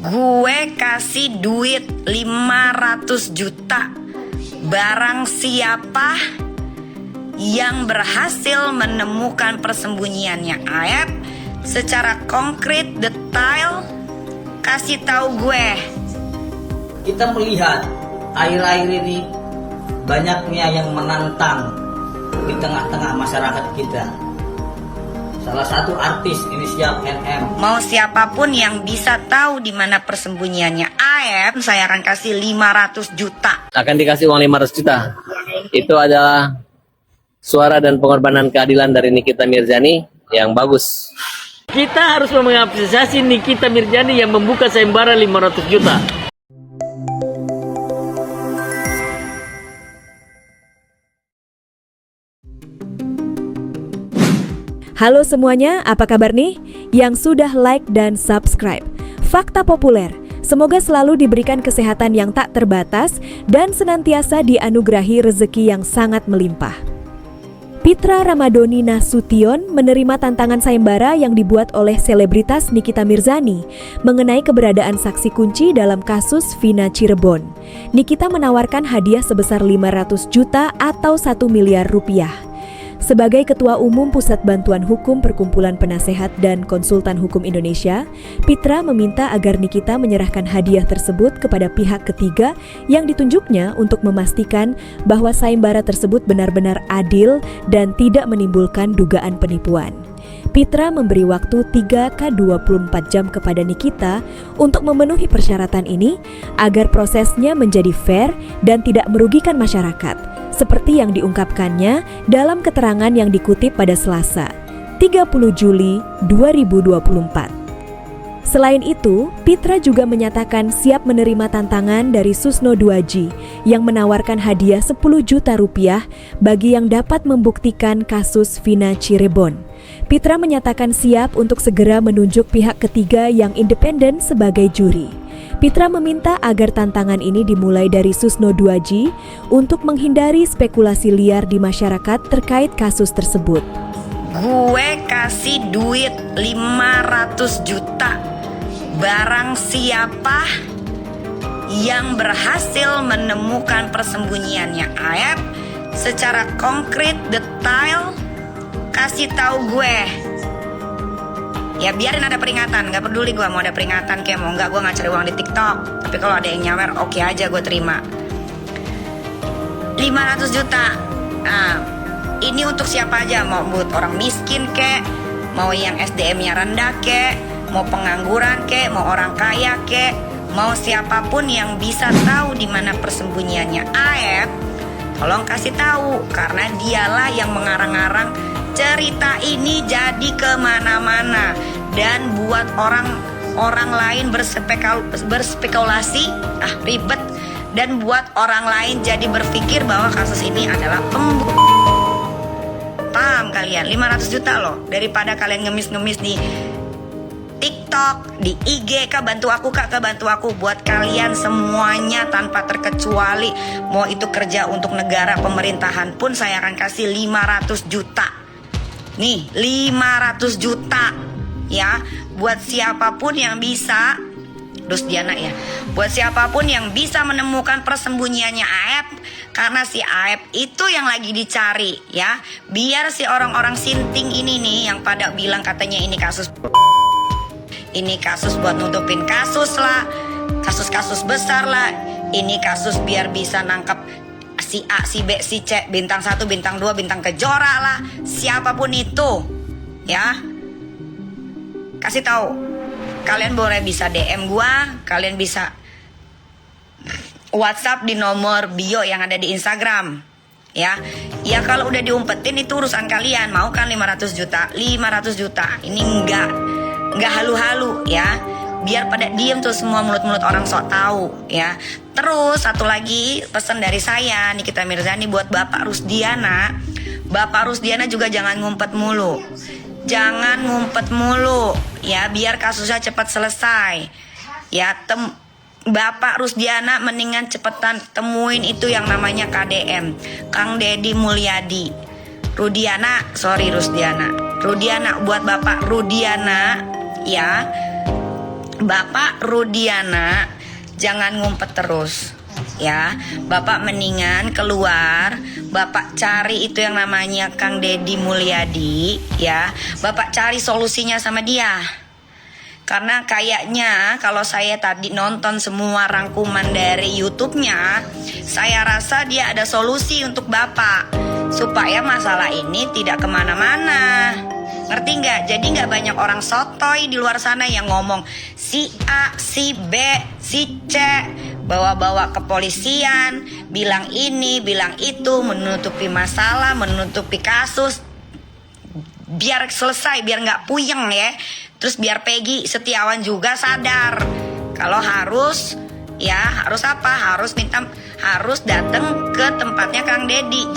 Gue kasih duit 500 juta barang siapa yang berhasil menemukan persembunyiannya Aep secara konkret, detail, kasih tahu gue. Kita melihat akhir-akhir ini banyaknya yang menantang di tengah-tengah masyarakat kita. Salah satu artis inisial NM. Mau siapapun yang bisa tahu di mana persembunyiannya Aep, saya akan kasih 500 juta. Akan dikasih uang 500 juta. Itu adalah suara dan pengorbanan keadilan dari Nikita Mirzani yang bagus. Kita harus mengapresiasi Nikita Mirzani yang membuka sayembara 500 juta. Halo semuanya, apa kabar nih? Yang sudah like dan subscribe. Fakta populer, semoga selalu diberikan kesehatan yang tak terbatas dan senantiasa dianugerahi rezeki yang sangat melimpah. Pitra Ramadhani Nasution menerima tantangan sayembara yang dibuat oleh selebritas Nikita Mirzani mengenai keberadaan saksi kunci dalam kasus Vina Cirebon. Nikita menawarkan hadiah sebesar 500 juta atau 1 miliar rupiah. Sebagai Ketua Umum Pusat Bantuan Hukum Perkumpulan Penasehat dan Konsultan Hukum Indonesia, Pitra meminta agar Nikita menyerahkan hadiah tersebut kepada pihak ketiga yang ditunjuknya untuk memastikan bahwa sayembara tersebut benar-benar adil dan tidak menimbulkan dugaan penipuan. Pitra memberi waktu 3x24 jam kepada Nikita untuk memenuhi persyaratan ini agar prosesnya menjadi fair dan tidak merugikan masyarakat, seperti yang diungkapkannya dalam keterangan yang dikutip pada Selasa, 30 Juli 2024. Selain itu, Pitra juga menyatakan siap menerima tantangan dari Susno Duaji yang menawarkan hadiah 10 juta rupiah bagi yang dapat membuktikan kasus Vina Cirebon. Pitra menyatakan siap untuk segera menunjuk pihak ketiga yang independen sebagai juri. Pitra meminta agar tantangan ini dimulai dari Susno Duaji untuk menghindari spekulasi liar di masyarakat terkait kasus tersebut. Gue kasih duit 500 juta barang siapa yang berhasil menemukan persembunyiannya Aep secara konkret, detail, kasih tahu gue. Ya biarin ada peringatan, gak peduli gue mau ada peringatan kayak mau enggak, gue gak cari uang di TikTok. Tapi kalau ada yang nyawer, oke aja gue terima. 500 juta. Nah, ini untuk siapa aja, mau buat orang miskin kek, mau yang SDM-nya rendah kek, mau pengangguran kek, mau orang kaya kek, mau siapapun yang bisa tahu di mana persembunyiannya Aep, tolong kasih tahu karena dialah yang mengarang-arang cerita ini jadi kemana-mana dan buat orang lain berspekulasi, ribet, dan buat orang lain jadi berpikir bahwa kasus ini adalah pembunuhan. Paham kalian? 500 juta loh, daripada kalian ngemis-ngemis di TikTok, di IG, Kak bantu aku, Kak bantu aku. Buat kalian semuanya tanpa terkecuali, mau itu kerja untuk negara pemerintahan pun saya akan kasih 500 juta. Nih 500 juta ya, buat siapapun yang bisa, Rusdiana ya, buat siapapun yang bisa menemukan persembunyiannya Aep, karena si Aep itu yang lagi dicari ya. Biar si orang-orang sinting ini nih yang pada bilang katanya ini kasus buat nutupin kasus lah, kasus-kasus besar lah, ini kasus biar bisa nangkep si A, si B, si C, bintang 1, bintang 2, bintang kejora lah, siapapun itu ya, kasih tahu. Kalian boleh bisa DM gua, kalian bisa WhatsApp di nomor bio yang ada di Instagram ya. Ya kalau udah diumpetin itu urusan kalian, mau kan 500 juta, 500 juta. Ini enggak halu-halu ya. Biar pada diem tuh semua mulut-mulut orang sok tahu ya. Terus satu lagi pesan dari saya Nikita Mirzani buat Bapak Rusdiana. Bapak Rusdiana juga jangan ngumpet mulu. Jangan ngumpet mulu ya, biar kasusnya cepat selesai. Ya Bapak Rusdiana mendingan cepetan temuin itu yang namanya KDM, Kang Deddy Mulyadi. Rudiana, sorry Rusdiana. Rudiana buat Bapak Rudiana ya. Bapak Rudiana jangan ngumpet terus ya. Bapak mendingan keluar, Bapak cari itu yang namanya Kang Deddy Mulyadi ya. Bapak cari solusinya sama dia. Karena kayaknya kalau saya tadi nonton semua rangkuman dari YouTube-nya, saya rasa dia ada solusi untuk Bapak supaya masalah ini tidak kemana-mana. Ngerti nggak? Jadi nggak banyak orang sotoy di luar sana yang ngomong si A, si B, si C, bawa-bawa kepolisian, bilang ini, bilang itu, menutupi masalah, menutupi kasus, biar selesai, biar nggak puyeng ya. Terus biar Peggy Setiawan juga sadar kalau harus ya, harus apa? Harus datang ke tempatnya Kang Deddy.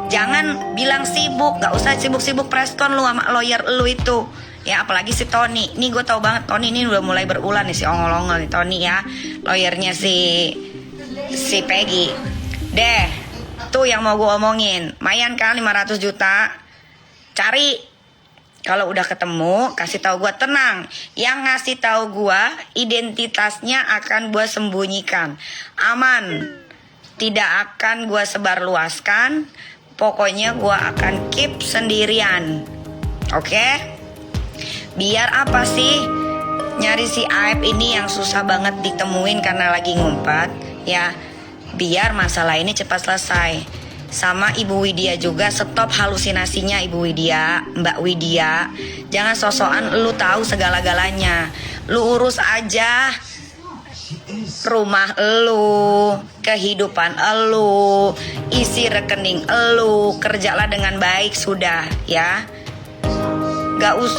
Jangan bilang sibuk, nggak usah sibuk-sibuk preskon lu sama lawyer lu itu. Ya apalagi si Tony. Nih gue tahu banget Tony ini udah mulai berulah nih, si ongol-ongol nih Tony ya. Lawyernya si Peggy. Deh, tuh yang mau gue omongin. Mayan kan 500 juta. Cari. Kalau udah ketemu, kasih tahu gue, tenang. Yang ngasih tahu gue identitasnya akan gue sembunyikan. Aman. Tidak akan gue sebarluaskan. Pokoknya gue akan keep sendirian. Oke? Biar apa sih? Nyari si Aib ini yang susah banget ditemuin karena lagi ngumpet, ya. Biar masalah ini cepat selesai. Sama Ibu Widya juga, stop halusinasinya Ibu Widya, Mbak Widya. Jangan sosokan lu tahu segala-galanya. Lu urus aja rumah elu, kehidupan elu, isi rekening elu, kerjalah dengan baik sudah ya.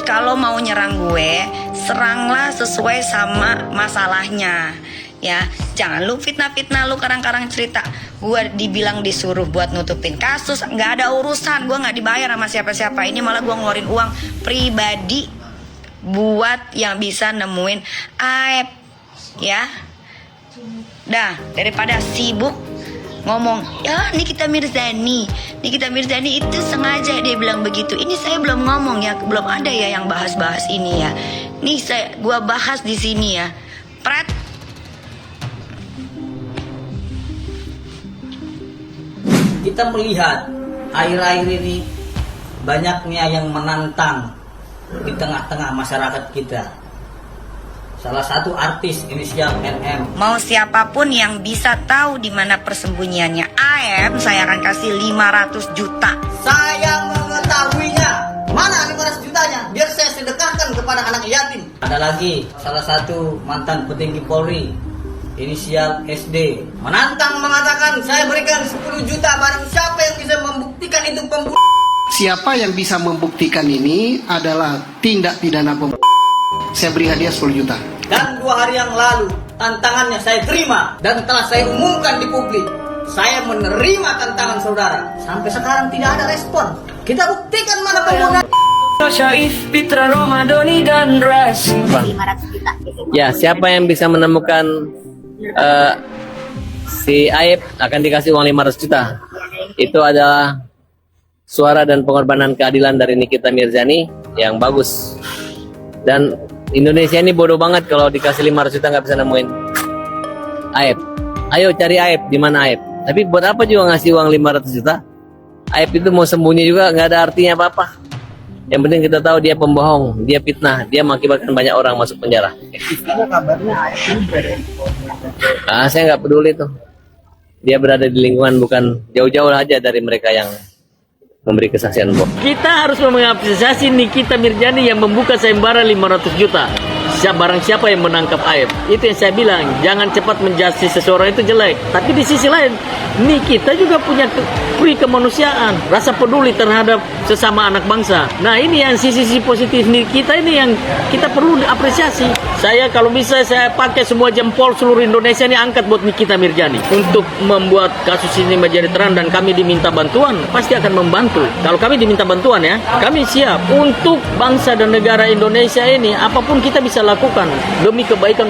Kalau mau nyerang gue, seranglah sesuai sama masalahnya ya. Jangan lu fitnah-fitnah, lu karang-karang cerita gue dibilang disuruh buat nutupin kasus. Nggak ada urusan, gue nggak dibayar sama siapa-siapa. Ini malah gue ngeluarin uang pribadi buat yang bisa nemuin Aib ya. Dah, daripada sibuk ngomong ya Nikita Mirzani itu sengaja dia bilang begitu. Ini saya belum ngomong ya, belum ada ya yang bahas-bahas ini ya. Nih gua bahas di sini ya. Pret. Kita melihat akhir-akhir ini banyaknya yang menantang di tengah-tengah masyarakat kita. Salah satu artis inisial NM. Mau siapapun yang bisa tahu di mana persembunyiannya Aib, saya akan kasih 500 juta. Saya mengetahuinya. Mana 500 jutanya? Biar saya sedekahkan kepada anak yatim. Ada lagi salah satu mantan petinggi Polri inisial SD menantang mengatakan saya berikan 10 juta barang siapa yang bisa membuktikan itu pembunuh. Siapa yang bisa membuktikan ini adalah tindak pidana pembunuhan. Saya beri hadiah 10 juta. Dan 2 hari yang lalu tantangannya saya terima dan telah saya umumkan di publik. Saya menerima tantangan saudara. Sampai sekarang tidak ada respon. Kita buktikan mana pembunuhan. Syaif, Fitra, Romadoni, dan Rasi. Ya, siapa yang bisa menemukan si Aib akan dikasih uang 500 juta. Itu adalah suara dan pengorbanan keadilan dari Nikita Mirzani yang bagus. Dan Indonesia ini bodoh banget kalau dikasih 500 juta nggak bisa nemuin Aib. Ayo cari Aib, di mana Aib? Tapi buat apa juga ngasih uang 500 juta? Aib itu mau sembunyi juga nggak ada artinya apa-apa. Yang penting kita tahu dia pembohong, dia fitnah, dia mengakibatkan banyak orang masuk penjara. Saya nggak peduli tuh. Dia berada di lingkungan bukan jauh-jauh aja dari mereka yang memberi kesaksian bohong. Kita harus mengapresiasi Nikita Mirzani yang membuka sayembara 500 juta. Barang siapa yang menangkap Aib. Itu yang saya bilang, jangan cepat menjudge seseorang itu jelek. Tapi di sisi lain, Nikita juga punya kemanusiaan, rasa peduli terhadap sesama anak bangsa. Nah ini yang sisi-sisi positif Nikita ini yang kita perlu apresiasi. Saya kalau bisa saya pakai semua jempol seluruh Indonesia ini angkat buat Nikita Mirzani untuk membuat kasus ini menjadi terang, dan kami diminta bantuan pasti akan membantu. Kalau kami diminta bantuan ya, kami siap untuk bangsa dan negara Indonesia ini, apapun kita bisa lakukan demi kebaikan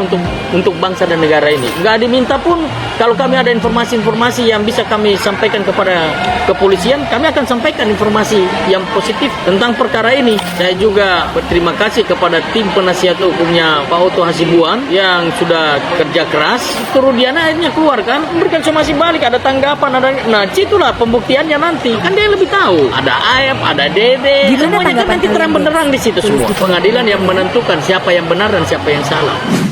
untuk bangsa dan negara ini. Nggak diminta pun, kalau kami ada informasi-informasi yang bisa kami sampaikan kepada kepolisian, kami akan sampaikan informasi yang positif tentang perkara ini. Saya juga berterima kasih kepada tim penasihat hukumnya Pak Otto Hasibuan yang sudah kerja keras. Kerudiannya akhirnya keluar kan, memberikan somasi balik, ada tanggapan, ada. Nah, situlah pembuktiannya nanti. Kan dia lebih tahu. Ada Ayep, ada Dede, Gimana semuanya kan tanggapan nanti kalian terang nih? benderang di situ semua. Pengadilan yang menentukan siapa yang benar dan siapa yang salah.